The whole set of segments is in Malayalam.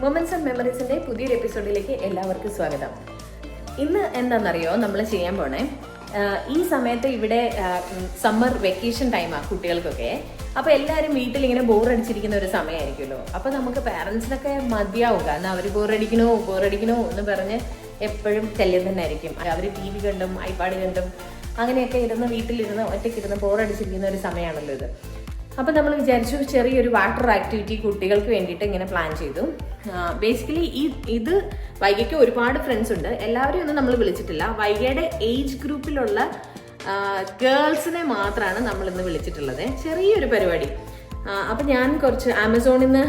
മൊമെന്റ്സ് ആൻഡ് മെമ്മറീസിൻ്റെ പുതിയൊരു എപ്പിസോഡിലേക്ക് എല്ലാവർക്കും സ്വാഗതം. ഇന്ന് എന്താണെന്നറിയോ നമ്മൾ ചെയ്യാൻ പോണേ, ഈ സമയത്ത് ഇവിടെ സമ്മർ വെക്കേഷൻ ടൈമാണ് കുട്ടികൾക്കൊക്കെ. അപ്പോൾ എല്ലാവരും വീട്ടിലിങ്ങനെ ബോറടിച്ചിരിക്കുന്ന ഒരു സമയമായിരിക്കുമല്ലോ. അപ്പോൾ നമുക്ക് പാരൻസിനൊക്കെ മതിയാവും, കാരണം അവർ ബോറടിക്കണോ എന്ന് പറഞ്ഞ് എപ്പോഴും ശല്യം തന്നെ ആയിരിക്കും. അവർ ടി വി കണ്ടും ഐപാഡ് കണ്ടും അങ്ങനെയൊക്കെ ഇരുന്ന് വീട്ടിലിരുന്ന് ഒറ്റയ്ക്കിരുന്ന് ബോറടിച്ചിരിക്കുന്ന ഒരു സമയമാണല്ലോ ഇത്. അപ്പോൾ നമ്മൾ വിചാരിച്ചു ചെറിയൊരു വാട്ടർ ആക്ടിവിറ്റി കുട്ടികൾക്ക് വേണ്ടിയിട്ട് ഇങ്ങനെ പ്ലാൻ ചെയ്തു. ബേസിക്കലി ഇത് വൈഗയ്ക്ക് ഒരുപാട് ഫ്രണ്ട്സ് ഉണ്ട്, എല്ലാവരെയും ഒന്നും നമ്മൾ വിളിച്ചിട്ടില്ല. വൈഗയുടെ ഏജ് ഗ്രൂപ്പിലുള്ള ഗേൾസിനെ മാത്രമാണ് നമ്മൾ ഇന്ന് വിളിച്ചിട്ടുള്ളത്. ചെറിയൊരു പരിപാടി. അപ്പം ഞാൻ കുറച്ച് ആമസോണിൽ നിന്ന്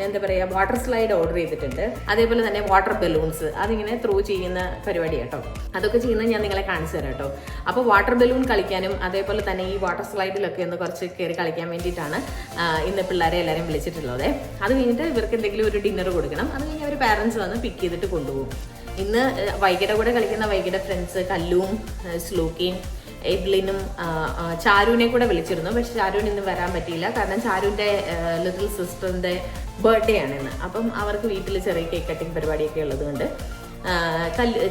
എന്താ പറയുക വാട്ടർ സ്ലൈഡ് ഓർഡർ ചെയ്തിട്ടുണ്ട്. അതേപോലെ തന്നെ വാട്ടർ ബലൂൺസ് അതിങ്ങനെ ത്രൂ ചെയ്യുന്ന പരിപാടി കേട്ടോ. അതൊക്കെ ചെയ്യുന്നത് ഞാൻ നിങ്ങളെ കാണിച്ചു തരാം കേട്ടോ. അപ്പോൾ വാട്ടർ ബലൂൺ കളിക്കാനും അതേപോലെ തന്നെ ഈ വാട്ടർ സ്ലൈഡിലൊക്കെ ഒന്ന് കുറച്ച് കയറി കളിക്കാൻ വേണ്ടിയിട്ടാണ് ഇന്ന് പിള്ളേരെ എല്ലാവരും വിളിച്ചിട്ടുള്ളത്. അത് കഴിഞ്ഞിട്ട് ഇവർക്ക് എന്തെങ്കിലും ഒരു ഡിന്നർ കൊടുക്കണം. അത് കഴിഞ്ഞ് അവർ പാരൻസ് വന്ന് പിക്ക് ചെയ്തിട്ട് കൊണ്ടുപോകും. ഇന്ന് വൈകിയുടെ കൂടെ കളിക്കുന്ന വൈകിയുടെ ഫ്രണ്ട്സ് കല്ലുവും സ്ലൂക്കിയും എബ്ലിനും ചാരുവിനെ കൂടെ വിളിച്ചിരുന്നു. പക്ഷെ ചാരുവിന് ഇന്ന് വരാൻ പറ്റിയില്ല, കാരണം ചാരുവിൻ്റെ ലിറ്റിൽ സിസ്റ്ററിൻ്റെ ബർത്ത്ഡേ ആണ് ഇന്ന്. അപ്പം അവർക്ക് വീട്ടിൽ ചെറിയ കേക്ക് കട്ടിങ് പരിപാടിയൊക്കെ ഉള്ളതുകൊണ്ട്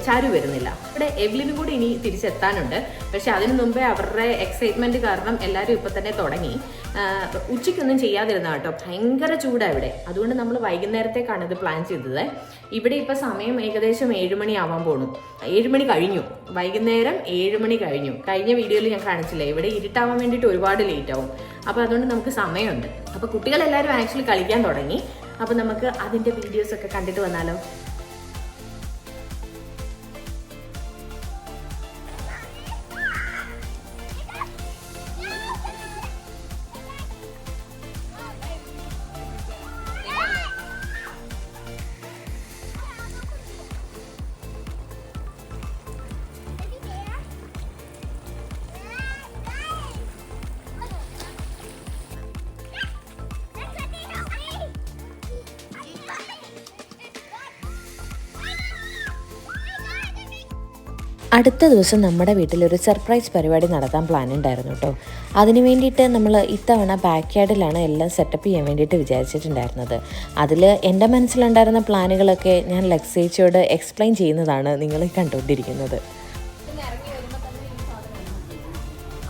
ചാരു വരുന്നില്ല. ഇവിടെ എവ്ലിനും കൂടി ഇനി തിരിച്ചെത്താനുണ്ട്. പക്ഷെ അതിനു മുമ്പേ അവരുടെ എക്സൈറ്റ്മെൻറ്റ് കാരണം എല്ലാവരും ഇപ്പം തന്നെ തുടങ്ങി. ഉച്ചയ്ക്കൊന്നും ചെയ്യാതിരുന്ന കേട്ടോ, ഭയങ്കര ചൂടാണ് ഇവിടെ. അതുകൊണ്ട് നമ്മൾ വൈകുന്നേരത്തേക്കാണ് ഇത് പ്ലാൻ ചെയ്തത്. ഇവിടെ ഇപ്പം സമയം ഏകദേശം 7 മണി ആവാൻ പോണു. 7 മണി കഴിഞ്ഞു, വൈകുന്നേരം 7 മണി കഴിഞ്ഞു. കഴിഞ്ഞ വീഡിയോയിൽ ഞാൻ കാണിച്ചില്ലേ, ഇവിടെ ഇരുട്ടാവാൻ വേണ്ടിയിട്ട് ഒരുപാട് ലേറ്റ് ആവും. അപ്പോൾ അതുകൊണ്ട് നമുക്ക് സമയമുണ്ട്. അപ്പോൾ കുട്ടികളെല്ലാവരും ആക്ച്വലി കളിക്കാൻ തുടങ്ങി. അപ്പോൾ നമുക്ക് അതിൻ്റെ വീഡിയോസൊക്കെ കണ്ടിട്ട് വന്നാലോ. അടുത്ത ദിവസം നമ്മുടെ വീട്ടിലൊരു സർപ്രൈസ് പരിപാടി നടത്താൻ പ്ലാൻ ഉണ്ടായിരുന്നു കേട്ടോ. അതിന് വേണ്ടിയിട്ട് നമ്മൾ ഇത്തവണ ബാക്ക് യാർഡിലാണ് എല്ലാം സെറ്റപ്പ് ചെയ്യാൻ വേണ്ടിയിട്ട് വിചാരിച്ചിട്ടുണ്ടായിരുന്നത്. അതിൽ എൻ്റെ മനസ്സിലുണ്ടായിരുന്ന പ്ലാനുകളൊക്കെ ഞാൻ ലക്സേച്ചിയോട് എക്സ്പ്ലെയിൻ ചെയ്യുന്നതാണ് നിങ്ങൾ കണ്ടുകൊണ്ടിരിക്കുന്നത്.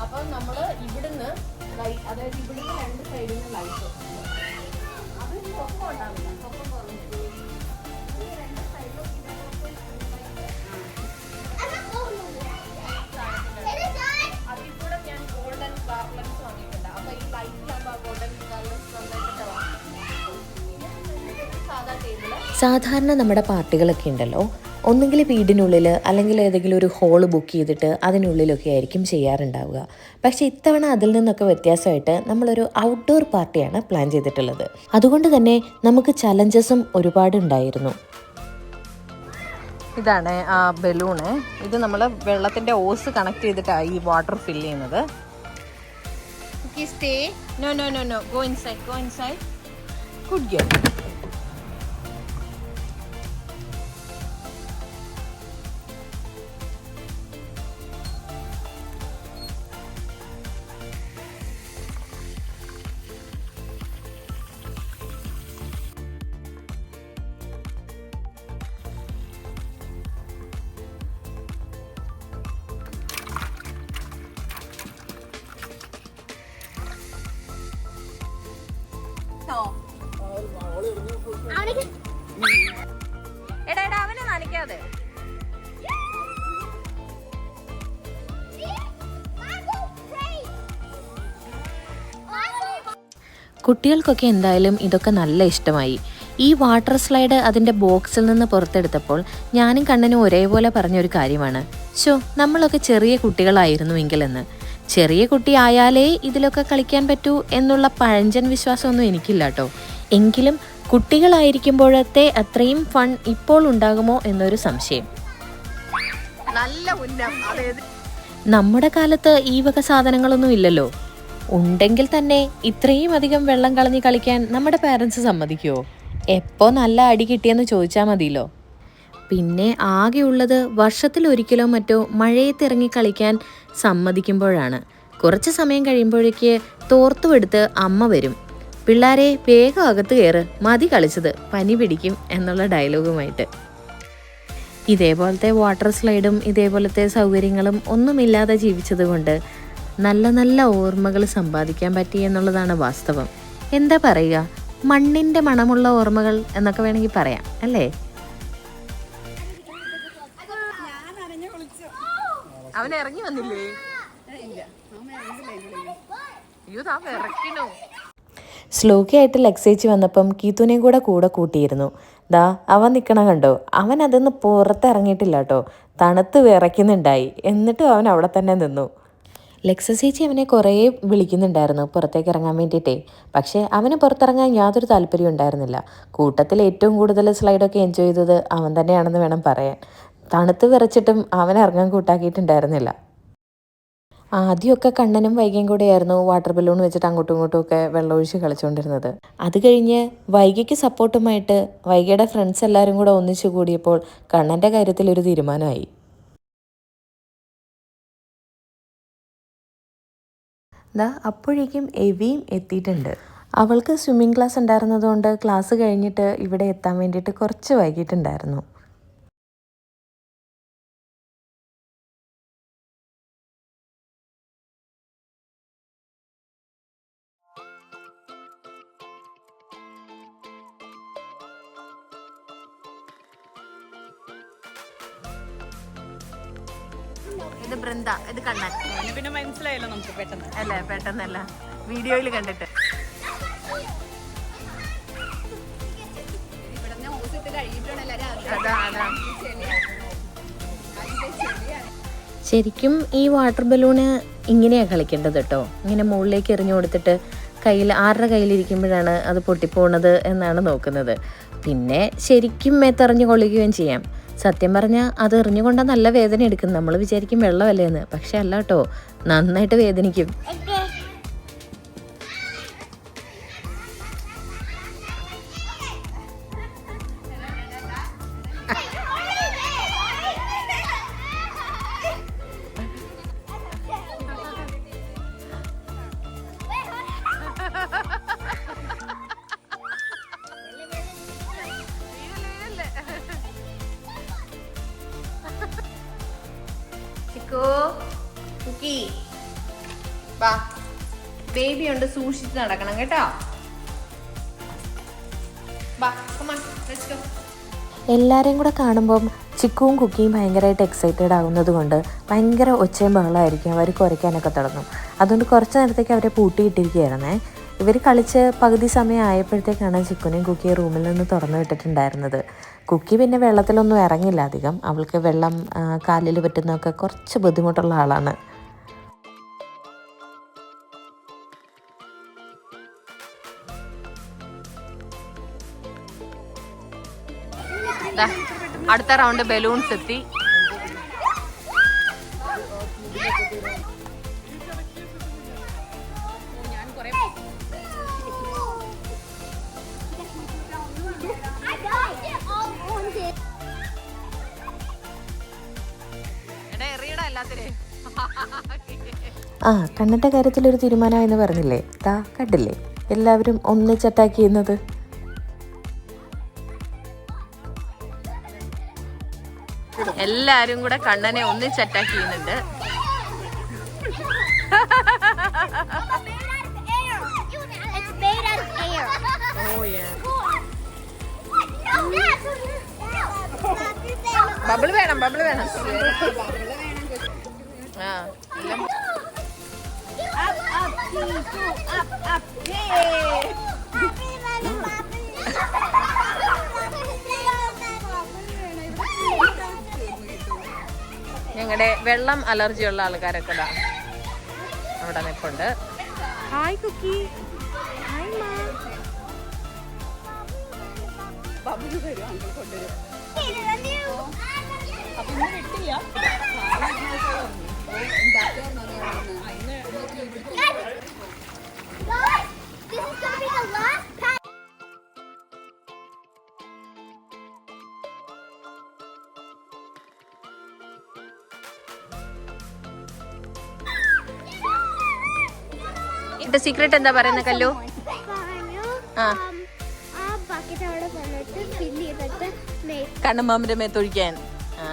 അപ്പം നമ്മൾ ഇവിടുന്ന് അതായത് ഇവിടുന്ന് 2 സൈഡിൽ നിന്ന് ലൈറ്റ്, അത് ഒപ്പം ഉണ്ടാവില്ല, ഒപ്പം കുറഞ്ഞു സാധാരണ നമ്മുടെ പാർട്ടികളൊക്കെ ഉണ്ടല്ലോ, ഒന്നുകിൽ വീടിനുള്ളിൽ അല്ലെങ്കിൽ ഏതെങ്കിലും ഒരു ഹോള് ബുക്ക് ചെയ്തിട്ട് അതിനുള്ളിലൊക്കെ ആയിരിക്കും ചെയ്യാറുണ്ടാവുക. പക്ഷേ ഇത്തവണ അതിൽ നിന്നൊക്കെ വ്യത്യാസമായിട്ട് നമ്മളൊരു ഔട്ട്ഡോർ പാർട്ടിയാണ് പ്ലാൻ ചെയ്തിട്ടുള്ളത്. അതുകൊണ്ട് തന്നെ നമുക്ക് ചലഞ്ചസും ഒരുപാടുണ്ടായിരുന്നു. ഇതാണ് ആ ബലൂണ്. ഇത് നമ്മൾ വെള്ളത്തിൻ്റെ ഓസ് കണക്ട് ചെയ്തിട്ടാണ് ഈ വാട്ടർ ഫില്ല് ചെയ്യുന്നത്. No. Go inside. Good girl. എടാ അവനെ നനയ്ക്കാതെ. കുട്ടികൾക്കൊക്കെ എന്തായാലും ഇതൊക്കെ നല്ല ഇഷ്ടമായി. ഈ വാട്ടർ സ്ലൈഡ് അതിൻ്റെ ബോക്സിൽ നിന്ന് പുറത്തെടുത്തപ്പോൾ ഞാനും കണ്ണനും ഒരേപോലെ പറഞ്ഞൊരു കാര്യമാണ്, നമ്മളൊക്കെ ചെറിയ കുട്ടികളായിരുന്നുവെങ്കിലെന്ന്. ചെറിയ കുട്ടി ആയാലേ ഇതിലൊക്കെ കളിക്കാൻ പറ്റൂ എന്നുള്ള പഴഞ്ചൻ വിശ്വാസമൊന്നും എനിക്കില്ല കേട്ടോ. എങ്കിലും കുട്ടികളായിരിക്കുമ്പോഴത്തെ അത്രയും ഫൺ ഇപ്പോൾ ഉണ്ടാകുമോ എന്നൊരു സംശയം. നമ്മുടെ കാലത്ത് ഈ വക സാധനങ്ങളൊന്നും ഇല്ലല്ലോ. ഉണ്ടെങ്കിൽ തന്നെ ഇത്രയും അധികം വെള്ളം കളഞ്ഞ് കളിക്കാൻ നമ്മുടെ പാരൻസ് സമ്മതിക്കുമോ? എപ്പോൾ നല്ല അടി കിട്ടിയെന്ന് ചോദിച്ചാൽ മതിയല്ലോ. പിന്നെ ആകെയുള്ളത് വർഷത്തിലൊരിക്കലോ മറ്റോ മഴയത്തിറങ്ങി കളിക്കാൻ സമ്മതിക്കുമ്പോഴാണ്. കുറച്ച് സമയം കഴിയുമ്പോഴേക്ക് തോർത്തുമെടുത്ത് അമ്മ വരും. പിള്ളാരെ വേഗം അകത്ത് കയറ്, മതി കളിച്ചത്, പനി പിടിക്കും എന്നുള്ള ഡയലോഗുമായിട്ട്. ഇതേപോലത്തെ വാട്ടർ സ്ലൈഡും ഇതേപോലത്തെ സൗകര്യങ്ങളും ഒന്നുമില്ലാതെ ജീവിച്ചത് കൊണ്ട് നല്ല നല്ല ഓർമ്മകൾ സമ്പാദിക്കാൻ പറ്റി എന്നുള്ളതാണ് വാസ്തവം. എന്താ പറയുക, മണ്ണിൻ്റെ മണമുള്ള ഓർമ്മകൾ എന്നൊക്കെ വേണമെങ്കിൽ പറയാം അല്ലേ? അവൻ ഇറങ്ങി വന്നില്ലേ? സ്ലോക്കി ആയിട്ട് ലക്സേച്ചി വന്നപ്പം കീത്തുനെയും കൂടെ കൂട്ടിയിരുന്നു. ദാ അവൻ നിൽക്കണം കണ്ടോ, അവൻ അതൊന്ന് പുറത്തിറങ്ങിയിട്ടില്ല കേട്ടോ, തണുത്ത് വിറയ്ക്കുന്നുണ്ടായി. എന്നിട്ടും അവൻ അവിടെ തന്നെ നിന്നു. ലക്സേച്ചി അവനെ കുറേ വിളിക്കുന്നുണ്ടായിരുന്നു പുറത്തേക്ക് ഇറങ്ങാൻ വേണ്ടിയിട്ടേ. പക്ഷേ അവന് പുറത്തിറങ്ങാൻ യാതൊരു താല്പര്യവും ഉണ്ടായിരുന്നില്ല. കൂട്ടത്തിൽ ഏറ്റവും കൂടുതൽ സ്ലൈഡൊക്കെ എൻജോയ് ചെയ്തത് അവൻ തന്നെയാണെന്ന് വേണം പറയാൻ. തണുത്ത് വിറച്ചിട്ടും അവൻ ഇറങ്ങാൻ കൂട്ടാക്കിയിട്ടുണ്ടായിരുന്നില്ല. ആദ്യമൊക്കെ കണ്ണനും വൈകിയും കൂടെയായിരുന്നു വാട്ടർ ബലൂൺ വെച്ചിട്ട് അങ്ങോട്ടും ഇങ്ങോട്ടും ഒക്കെ വെള്ളമൊഴിച്ച് കളിച്ചുകൊണ്ടിരുന്നത്. അത് കഴിഞ്ഞ് വൈകിക്ക് സപ്പോർട്ടുമായിട്ട് വൈകിയുടെ ഫ്രണ്ട്സ് എല്ലാവരും കൂടെ ഒന്നിച്ചു കൂടിയപ്പോൾ കണ്ണൻ്റെ കാര്യത്തിൽ ഒരു തീരുമാനമായി. ദാ അപ്പോഴേക്കും എവിയും എത്തിയിട്ടുണ്ട്. അവൾക്ക് സ്വിമ്മിങ് ക്ലാസ് ഉണ്ടായിരുന്നതുകൊണ്ട് ക്ലാസ് കഴിഞ്ഞിട്ട് ഇവിടെ എത്താൻ വേണ്ടിയിട്ട് കുറച്ച് വൈകിട്ടുണ്ടായിരുന്നു. ഇത് ബൃന്ദ, ഇത് കണ്ണൻ. പിന്നെ മനസ്സിലായല്ലോ നമുക്ക് പെട്ടെന്ന് അല്ലേ? പെട്ടെന്നല്ല, വീഡിയോയിൽ കണ്ടിട്ട്. ശരിക്കും ഈ വാട്ടർ ബലൂണ് ഇങ്ങനെയാണ് കളിക്കേണ്ടത് കേട്ടോ. ഇങ്ങനെ മുകളിലേക്ക് എറിഞ്ഞു കൊടുത്തിട്ട് ആരുടെ കയ്യിലിരിക്കുമ്പോഴാണ് അത് പൊട്ടിപ്പോണത് എന്നാണ് നോക്കുന്നത്. പിന്നെ ശരിക്കും മേത്തെറിഞ്ഞു കൊള്ളിക്കുകയും ചെയ്യാം. സത്യം പറഞ്ഞാൽ അത് എറിഞ്ഞുകൊണ്ട നല്ല വേദന എടുക്കും. നമ്മൾ വിചാരിക്കും വെള്ളമല്ലേ എന്ന്, പക്ഷെ അല്ല കേട്ടോ, നന്നായിട്ട് വേദനിക്കും. ബേബി ഉണ്ട്, സൂക്ഷിച്ച് നടക്കണം കേട്ടോ. എല്ലാവരെയും കൂടെ കാണുമ്പം ചിക്കുവും കുക്കിയും ഭയങ്കരമായിട്ട് എക്സൈറ്റഡ് ആകുന്നത് കൊണ്ട് ഭയങ്കര ഒച്ചയും ബഹളമായിരിക്കും. അവർ കുരയ്ക്കാനൊക്കെ തുടങ്ങും. അതുകൊണ്ട് കുറച്ച് നേരത്തേക്ക് അവരെ പൂട്ടിയിട്ടിരിക്കുകയായിരുന്നേ. ഇവർ കളിച്ച് പകുതി സമയം ആയപ്പോഴത്തേക്കാണ് ചിക്കുനെയും കുക്കിയെ റൂമിൽ നിന്ന് തുറന്നു വിട്ടിട്ടുണ്ടായിരുന്നത്. കുക്കി പിന്നെ വെള്ളത്തിലൊന്നും ഇറങ്ങില്ല അധികം. അവൾക്ക് വെള്ളം കാലിൽ പറ്റുന്നതൊക്കെ കുറച്ച് ബുദ്ധിമുട്ടുള്ള ആളാണ്. അടുത്ത റൗണ്ട് ബലൂൺസ് എത്തി. കണ്ണൻ്റെ കാര്യത്തിലൊരു തീരുമാനമായെന്ന് പറഞ്ഞില്ലേ? ദാ കണ്ടില്ലേ എല്ലാവരും ഒന്നിച്ച് ചെയ്യുന്നത്. എല്ലാരും കൂടെ കണ്ണനെ ഒന്നിച്ച് അറ്റാക്ക് ചെയ്യുന്നുണ്ട്. ബബിൾ വേണം, ബബിൾ വേണം. ഞങ്ങളുടെ വെള്ളം അലർജിയുള്ള ആൾക്കാരൊക്കെ അവിടെ നിൽപ്പുണ്ട്. ഹായ് കുക്കി, ഹായ് മാ. ഇതിന്റെ സീക്രട്ട് എന്താ പറയുന്നത് കല്ലു? ആ ആ ബക്കറ്റ് അവിടെ വന്നിട്ട് ഫില്ല് ചെയ്തിട്ട് കണ്ണമ്മാമിന്റെ മേത്തൊഴിക്കാൻ. ആ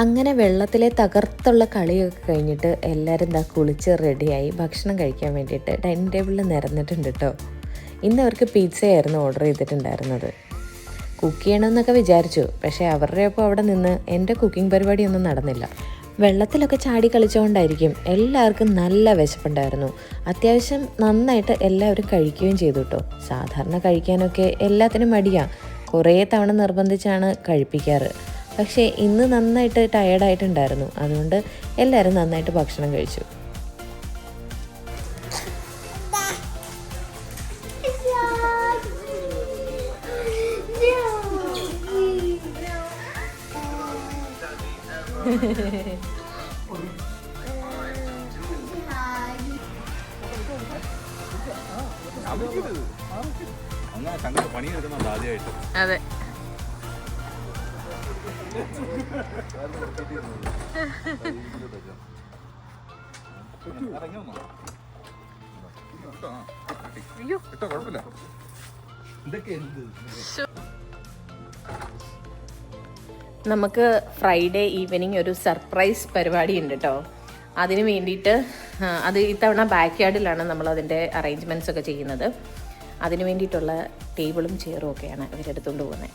അങ്ങനെ വെള്ളത്തിലെ തകർത്തുള്ള കളിയൊക്കെ കഴിഞ്ഞിട്ട് എല്ലാവരും എന്താ കുളിച്ച് റെഡിയായി ഭക്ഷണം കഴിക്കാൻ വേണ്ടിയിട്ട് ഡൈനിങ് ടേബിളിൽ നിരന്നിട്ടുണ്ട് കേട്ടോ. ഇന്ന് അവർക്ക് പിസ്സയായിരുന്നു ഓർഡർ ചെയ്തിട്ടുണ്ടായിരുന്നത്. കുക്ക് ചെയ്യണമെന്നൊക്കെ വിചാരിച്ചു, പക്ഷേ അവരുടെ ഒപ്പം അവിടെ നിന്ന് എൻ്റെ കുക്കിംഗ് പരിപാടിയൊന്നും നടന്നില്ല. വെള്ളത്തിലൊക്കെ ചാടി കളിച്ചുകൊണ്ടായിരിക്കും എല്ലാവർക്കും നല്ല വിശപ്പുണ്ടായിരുന്നു. അത്യാവശ്യം നന്നായിട്ട് എല്ലാവരും കഴിക്കുകയും ചെയ്തു കേട്ടോ. സാധാരണ കഴിക്കാനൊക്കെ എല്ലാത്തിനും മടിയാണ്, കുറേ തവണ നിർബന്ധിച്ചാണ് കഴിപ്പിക്കാറ്. പക്ഷേ ഇന്ന് നന്നായിട്ട് ടയേർഡായിട്ടുണ്ടായിരുന്നു, അതുകൊണ്ട് എല്ലാവരും നന്നായിട്ട് ഭക്ഷണം കഴിച്ചു. അതെ. നമുക്ക് ഫ്രൈഡേ ഈവനിങ് ഒരു സർപ്രൈസ് പരിപാടി ഉണ്ട് കേട്ടോ. അതിന് വേണ്ടിയിട്ട് അത് ഇത്തവണ ബാക്ക് യാർഡിലാണ് നമ്മൾ അതിൻ്റെ അറേഞ്ച്മെൻറ്റ്സ് ഒക്കെ ചെയ്യുന്നത്. അതിന് വേണ്ടിയിട്ടുള്ള ടേബിളും ചെയറും ഒക്കെയാണ് ഇവരെടുത്തുകൊണ്ട് പോകുന്നത്.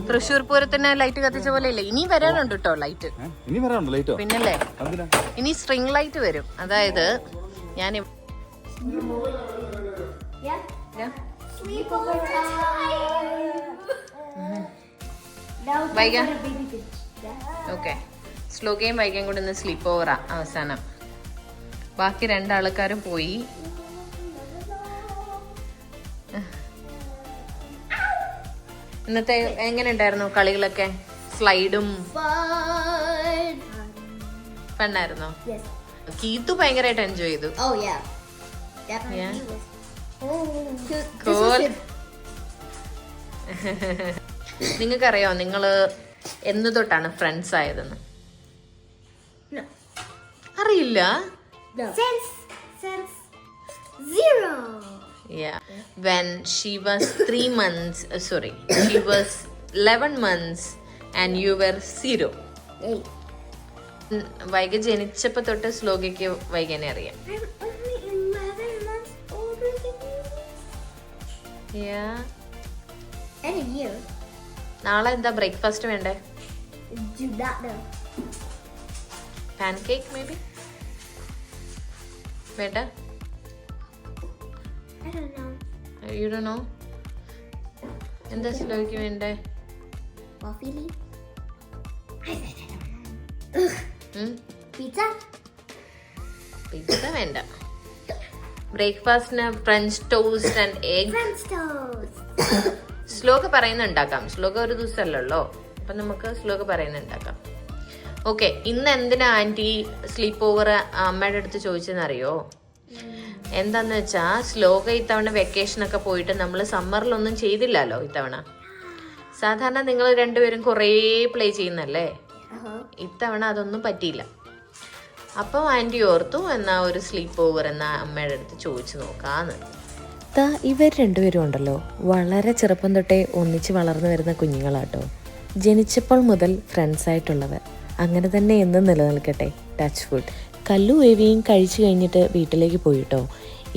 തൃശ്ശൂർ പൂരത്തിന് ലൈറ്റ് കത്തിച്ച പോലെ ഇല്ല, ഇനി വരാനുണ്ട് കേട്ടോ ലൈറ്റ്. പിന്നല്ലേ, ഇനി സ്ട്രിംഗ് ലൈറ്റ് വരും. അതായത് ഞാൻ വൈകാം. ഓക്കെ, ശ്ലോകയും വൈകയും കൂടെ ഇന്ന് സ്ലീപ്പ് ഓവറാ അവസാനം. ബാക്കി രണ്ടാൾക്കാരും പോയി. ഇന്നത്തെ എങ്ങനെ ഉണ്ടായിരുന്നു കളികളൊക്കെ? സ്ലൈഡും ഫണ്ണായിരുന്നോ? കീത്തു ഭയങ്കരമായിട്ട് എൻജോയ് ചെയ്തു. നിങ്ങൾക്കറിയോ നിങ്ങള് എന്ന് തൊട്ടാണ് ഫ്രണ്ട്സ് ആയതെന്ന്? അറിയില്ല. Yeah, when she was 3 months, she was 11 months and you were 0. Vaiga ജനിച്ചപ്പോ തൊട്ട് ശ്ലോകയ്ക്ക് വൈകനെ അറിയാം. നാളെ എന്താ ബ്രേക്ക്ഫാസ്റ്റ് വേണ്ടേ? പാൻകേക്ക് മേ ബി വേണ്ട? You don't know? എന്താ ശ്ലോകയ്ക്ക് വേണ്ടേ? പിസ്സ വേണ്ട. ബ്രേക്ക്ഫാസ്റ്റിന് ഫ്രഞ്ച് ടോസ്റ്റ് ആൻഡ് എഗ്. ശ്ലോക പറയുന്ന ഉണ്ടാക്കാം. ശ്ലോക ഒരു ദിവസമല്ലല്ലോ, അപ്പൊ നമുക്ക് ശ്ലോക പറയുന്ന ഉണ്ടാക്കാം. ഓക്കെ, ഇന്ന് എന്തിനാ ആന്റി സ്ലീപ്പ് ഓവർ അമ്മയുടെ അടുത്ത് ചോദിച്ചെന്നറിയോ? എന്താന്ന് വെച്ചാ ശ്ലോക ഇത്തവണ വെക്കേഷനൊക്കെ പോയിട്ട് നമ്മൾ സമ്മറിലൊന്നും ചെയ്തില്ലല്ലോ ഇത്തവണ. സാധാരണ നിങ്ങൾ രണ്ടുപേരും കുറേ പ്ലേ ചെയ്യുന്നല്ലേ, ഇത്തവണ അതൊന്നും പറ്റിയില്ല. അപ്പം ആന്റി ഓർത്തു എന്നാ ഒരു സ്ലീപ്പ് ഓവർ എന്നാ അമ്മയുടെ അടുത്ത് ചോദിച്ചു നോക്കാന്ന്. ഇവർ രണ്ടുപേരും ഉണ്ടല്ലോ വളരെ ചെറുപ്പം തൊട്ടേ ഒന്നിച്ച് വളർന്നു വരുന്ന കുഞ്ഞുങ്ങളാട്ടോ. ജനിച്ചപ്പോൾ മുതൽ ഫ്രണ്ട്സായിട്ടുള്ളവർ. അങ്ങനെ തന്നെ എന്നും നിലനിൽക്കട്ടെ. Touch food. കല്ലു വേവിയും കഴിച്ചു കഴിഞ്ഞിട്ട് വീട്ടിലേക്ക് പോയിട്ടോ.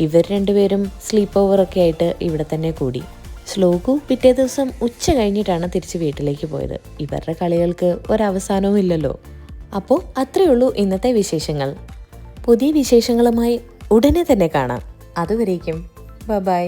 ഇവർ രണ്ടുപേരും സ്ലീപ്പ് ഓവറൊക്കെ ആയിട്ട് ഇവിടെ തന്നെ കൂടി. ശ്ലോകു പിറ്റേ ദിവസം ഉച്ച കഴിഞ്ഞിട്ടാണ് തിരിച്ച് വീട്ടിലേക്ക് പോയത്. ഇവരുടെ കളികൾക്ക് ഒരവസാനവും ഇല്ലല്ലോ. അപ്പോൾ അത്രയേ ഉള്ളൂ ഇന്നത്തെ വിശേഷങ്ങൾ. പുതിയ വിശേഷങ്ങളുമായി ഉടനെ തന്നെ കാണാം. അതുവരേക്കും ബൈ.